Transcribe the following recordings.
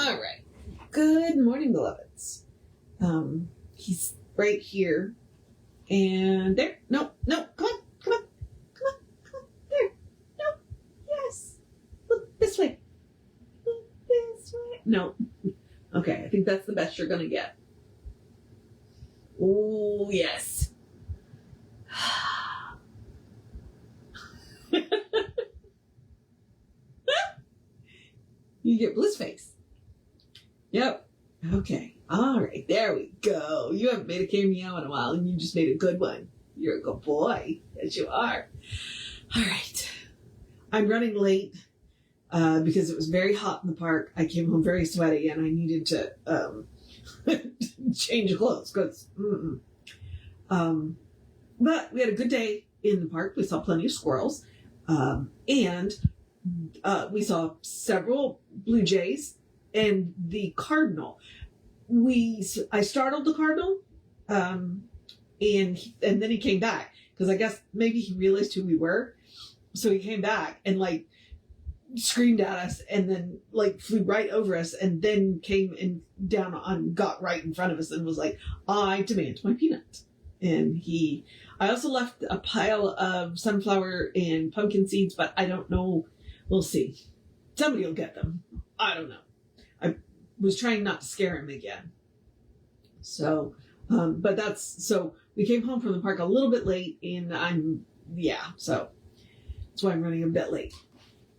All right. Good morning, beloveds. He's right here. And there. No. Come on. There. No. Yes. Look this way. Look this way. No. Okay, I think that's the best you're going to get. Oh, yes. You get bliss face. Yep. Okay. All right. There we go. You haven't made a cameo in a while, and you just made a good one. You're a good boy. Yes, you are. All right. I'm running late because it was very hot in the park. I came home very sweaty, and I needed to change clothes. But we had a good day in the park. We saw plenty of squirrels, and we saw several blue jays and the cardinal. I startled the cardinal, and then he came back because I guess maybe he realized who we were. So he came back and like screamed at us and then like flew right over us and then came and got right in front of us and was like, "I demand my peanut." And I also left a pile of sunflower and pumpkin seeds, but I don't know. We'll see. Somebody will get them. I don't know. I was trying not to scare him again. So, so we came home from the park a little bit late and so that's why I'm running a bit late.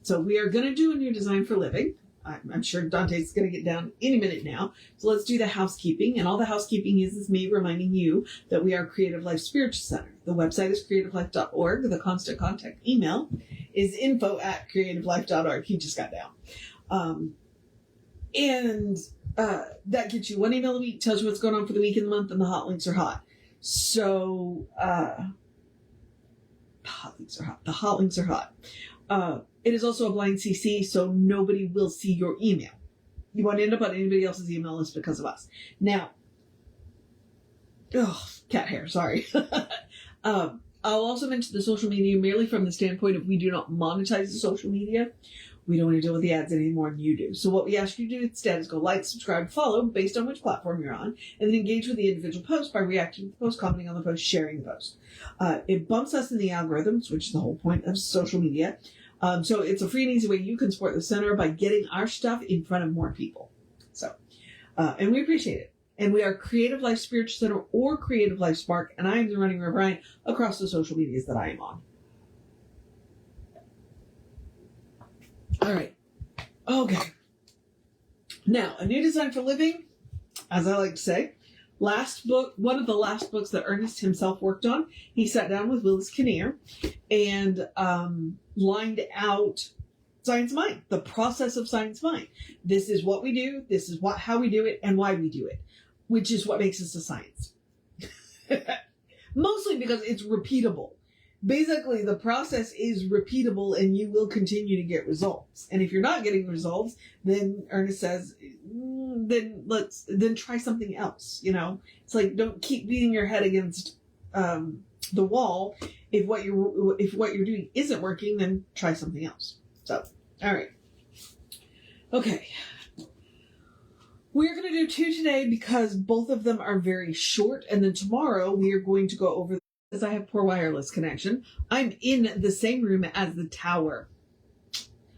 So we are going to do a new design for living. I'm sure Dante's going to get down any minute now. So let's do the housekeeping. And all the housekeeping is me reminding you that we are Creative Life Spiritual Center. The website is creativelife.org. The constant contact email is info@creativelife.org. He just got down. That gets you one email a week, tells you what's going on for the week and the month, and the hot links are hot. So, the hot links are hot. It is also a blind CC, so nobody will see your email. You won't end up on anybody else's email list because of us. Now, cat hair, sorry. I'll also mention the social media merely from the standpoint of we do not monetize the social media. We don't want to deal with the ads any more than you do. So what we ask you to do instead is go like, subscribe, follow based on which platform you're on, and then engage with the individual post by reacting to the post, commenting on the post, sharing the post. It bumps us in the algorithms, which is the whole point of social media. So it's a free and easy way you can support the center by getting our stuff in front of more people. So, and we appreciate it. And we are Creative Life Spiritual Center or Creative Life Spark, and I am the running Reverend across the social medias that I am on. All right. Okay. Now, a new design for living, as I like to say. One of the last books that Ernest himself worked on, he sat down with Willis Kinnear and lined out Science Mind, the process of Science Mind. This is what we do, this is how we do it, and why we do it, which is what makes us a science. Mostly because it's repeatable. Basically, the process is repeatable and you will continue to get results. And if you're not getting results, then Ernest says, then try something else. You know, it's like, don't keep beating your head against the wall. If what you're doing isn't working, then try something else. So, all right. Okay. We're going to do 2 today because both of them are very short. And then tomorrow we are going to go over, as I have poor wireless connection, I'm in the same room as the tower.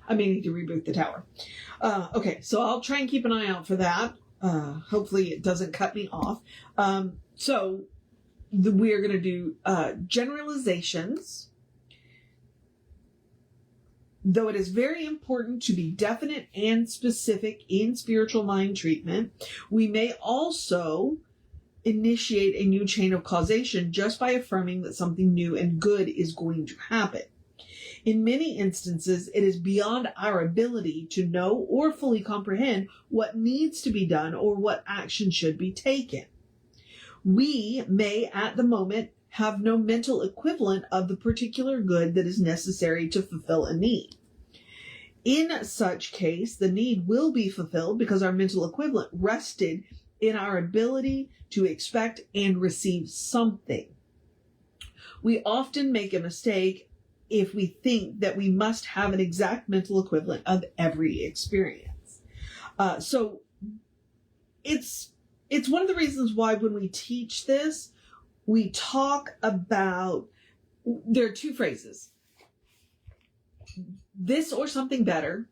I may need to reboot the tower. Okay, so I'll try and keep an eye out for that. Hopefully it doesn't cut me off. We are going to do generalizations. Though it is very important to be definite and specific in spiritual mind treatment, we may also initiate a new chain of causation just by affirming that something new and good is going to happen. In many instances, it is beyond our ability to know or fully comprehend what needs to be done or what action should be taken. We may, at the moment, have no mental equivalent of the particular good that is necessary to fulfill a need. In such case, the need will be fulfilled because our mental equivalent rested in our ability to expect and receive something. We often make a mistake if we think that we must have an exact mental equivalent of every experience. So it's one of the reasons why when we teach this, we talk about, there are two phrases, this or something better,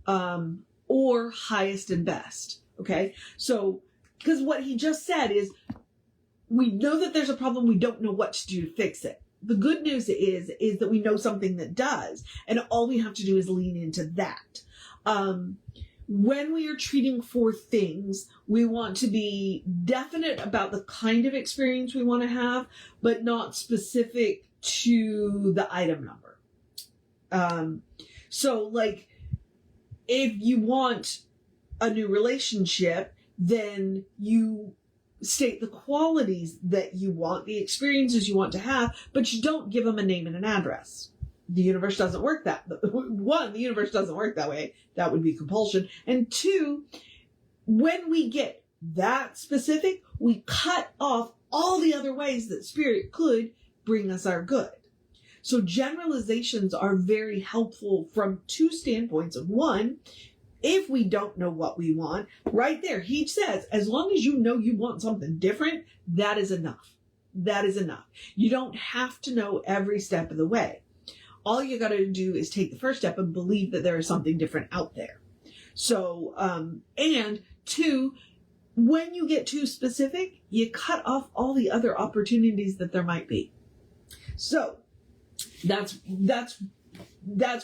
or highest and best. Okay. So, because what he just said is, we know that there's a problem. We don't know what to do to fix it. The good news is that we know something that does, and all we have to do is lean into that. When we are treating for things, we want to be definite about the kind of experience we want to have, but not specific to the item number. So like, if you want a new relationship, then you state the qualities that you want, the experiences you want to have, but you don't give them a name and an address. The universe doesn't work that. One, the universe doesn't work that way. That would be compulsion. And two, when we get that specific, we cut off all the other ways that spirit could bring us our good. So generalizations are very helpful from two standpoints. Of one, if we don't know what we want, right there, he says, as long as you know you want something different, that is enough. That is enough. You don't have to know every step of the way. All you got to do is take the first step and believe that there is something different out there. So, and two, when you get too specific, you cut off all the other opportunities that there might be. So that's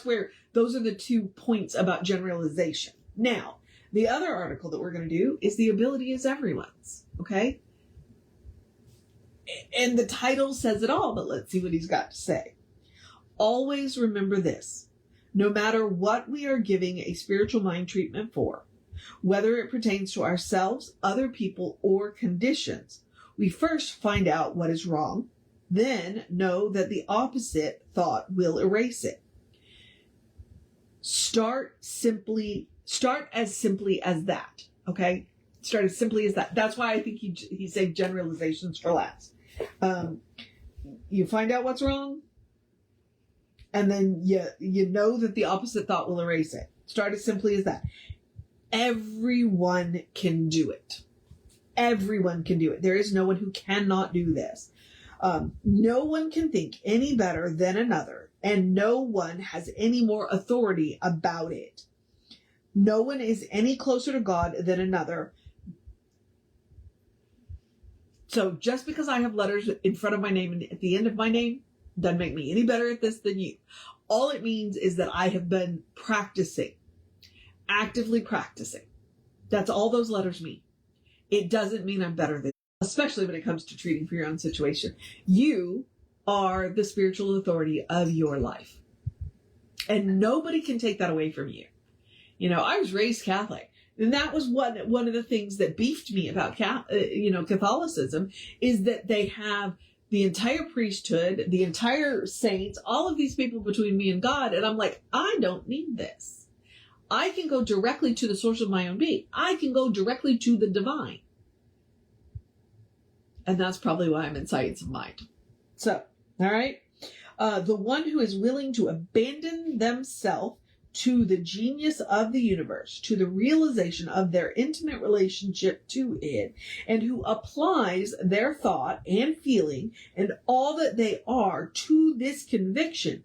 where those are the 2 points about generalization. Now, the other article that we're going to do is the ability is everyone's. Okay. And the title says it all, but let's see what he's got to say. Always remember this: no matter what we are giving a spiritual mind treatment for, whether it pertains to ourselves, other people, or conditions, we first find out what is wrong, then know that the opposite thought will erase it. Start as simply as that. Okay? Start as simply as that. That's why I think he said generalizations for last. You find out what's wrong, and then you know that the opposite thought will erase it. Start as simply as that. Everyone can do it. Everyone can do it. There is no one who cannot do this. No one can think any better than another, and no one has any more authority about it. No one is any closer to God than another. So just because I have letters in front of my name and at the end of my name doesn't make me any better at this than you. All it means is that I have been practicing, actively practicing. That's all those letters mean. It doesn't mean I'm better than you, especially when it comes to treating for your own situation. You are the spiritual authority of your life, and nobody can take that away from you. You know, I was raised Catholic, and that was one of the things that beefed me about Catholicism, is that they have the entire priesthood, the entire saints, all of these people between me and God. And I'm like, I don't need this. I can go directly to the source of my own being. I can go directly to the divine. And that's probably why I'm in Science of Mind. So, all right. The one who is willing to abandon themselves to the genius of the universe, to the realization of their intimate relationship to it, and who applies their thought and feeling and all that they are to this conviction,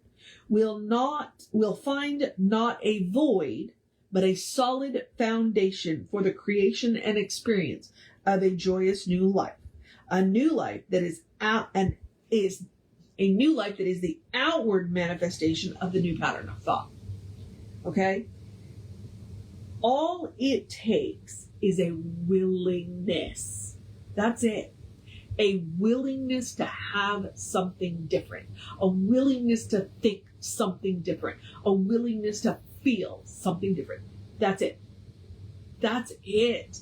will find not a void, but a solid foundation for the creation and experience of a joyous new life. A new life that is a new life that is the outward manifestation of the new pattern of thought. Okay? All it takes is a willingness. That's it. A willingness to have something different. A willingness to think something different. A willingness to feel something different. That's it. That's it.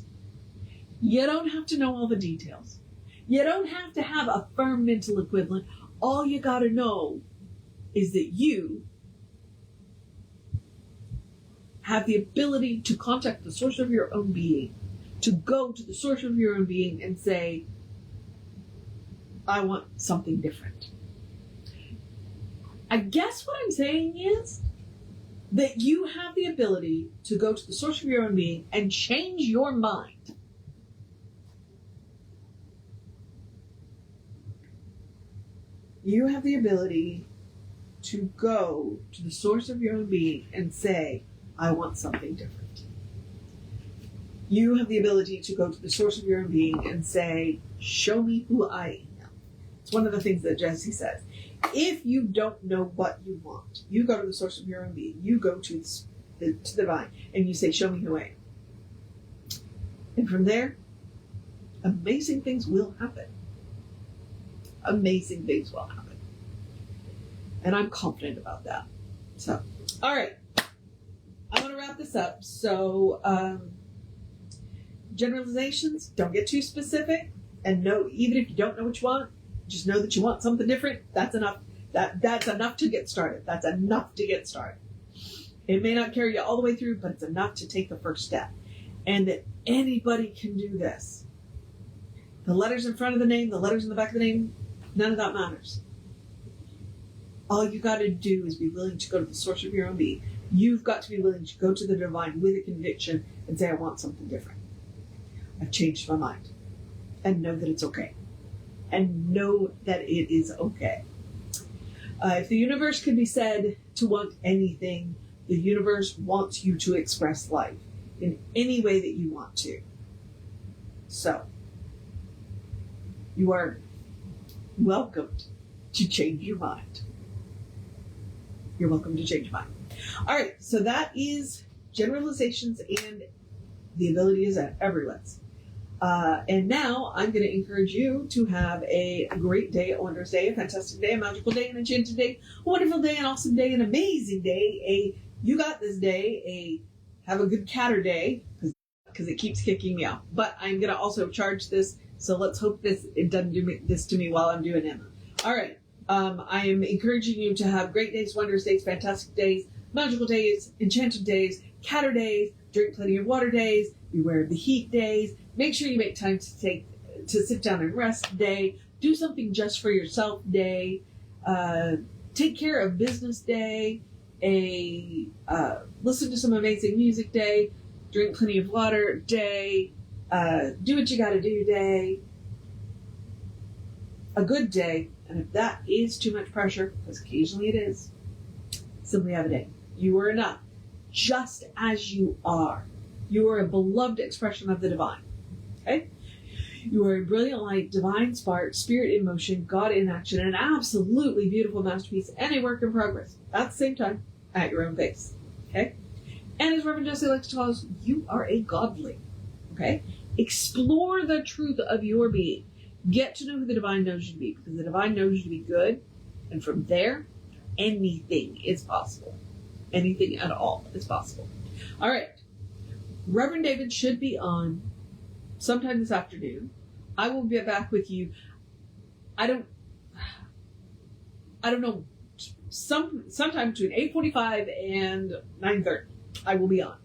You don't have to know all the details. You don't have to have a firm mental equivalent. All you got to know is that you have the ability to contact the source of your own being, to go to the source of your own being and say, I want something different. I guess what I'm saying is, that you have the ability to go to the source of your own being and change your mind. You have the ability to go to the source of your own being and say, I want something different. You have the ability to go to the source of your own being and say, show me who I am. It's one of the things that Jesse says. If you don't know what you want, you go to the source of your own being. You go to the divine and you say, show me who I am. And from there, amazing things will happen. Amazing things will happen. And I'm confident about that. So, all right. I want to wrap this up. So, generalizations, don't get too specific. And know, even if you don't know what you want, just know that you want something different. That's enough. That's enough to get started. That's enough to get started. It may not carry you all the way through, but it's enough to take the first step. And that anybody can do this. The letters in front of the name, the letters in the back of the name, none of that matters. All you got to do is be willing to go to the source of your own being. You've got to be willing to go to the divine with a conviction and say, I want something different. I've changed my mind. And know that it's okay. And know that it is okay. If the universe could be said to want anything, the universe wants you to express life in any way that you want to. So, you are welcomed to change your mind. You're welcome to change your mind. All right, so that is generalizations, and the ability is everyone's. And now I'm going to encourage you to have a great day, a wondrous day, a fantastic day, a magical day, an enchanted day, a wonderful day, an awesome day, an amazing day, a you got this day, a have a good catter day, because it keeps kicking me out. But I'm going to also charge this, so let's hope it doesn't do this to me while I'm doing Emma. All right. I am encouraging you to have great days, wondrous days, fantastic days, magical days, enchanted days, catter days, drink plenty of water days, beware of the heat days. Make sure you make time to sit down and rest day. Do something just for yourself day. Take care of business day. Listen to some amazing music day. Drink plenty of water day. Do what you got to do day. A good day. And if that is too much pressure, because occasionally it is, simply have a day. You are enough, just as you are. You are a beloved expression of the divine. Okay? You are a brilliant light, divine spark, spirit in motion, God in action, an absolutely beautiful masterpiece, and a work in progress. At the same time, at your own pace. Okay? And as Reverend Jesse likes to call us, you are a godling. Okay? Explore the truth of your being. Get to know who the divine knows you to be, because the divine knows you to be good, and from there, anything is possible. Anything at all is possible. All right. Reverend David should be on sometime this afternoon. I will be back with you. I don't know. Sometime between 8:45 and 9:30, I will be on.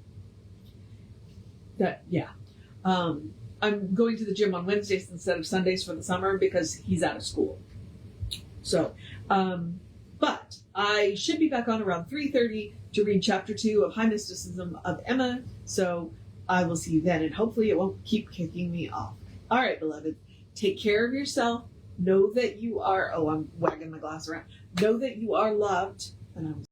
I'm going to the gym on Wednesdays instead of Sundays for the summer because he's out of school. So, but I should be back on around 3:30 to read chapter 2 of High Mysticism of Emma. So I will see you then, and hopefully it won't keep kicking me off. All right, beloved, take care of yourself. Know that you are, I'm wagging my glass around. Know that you are loved, and I'm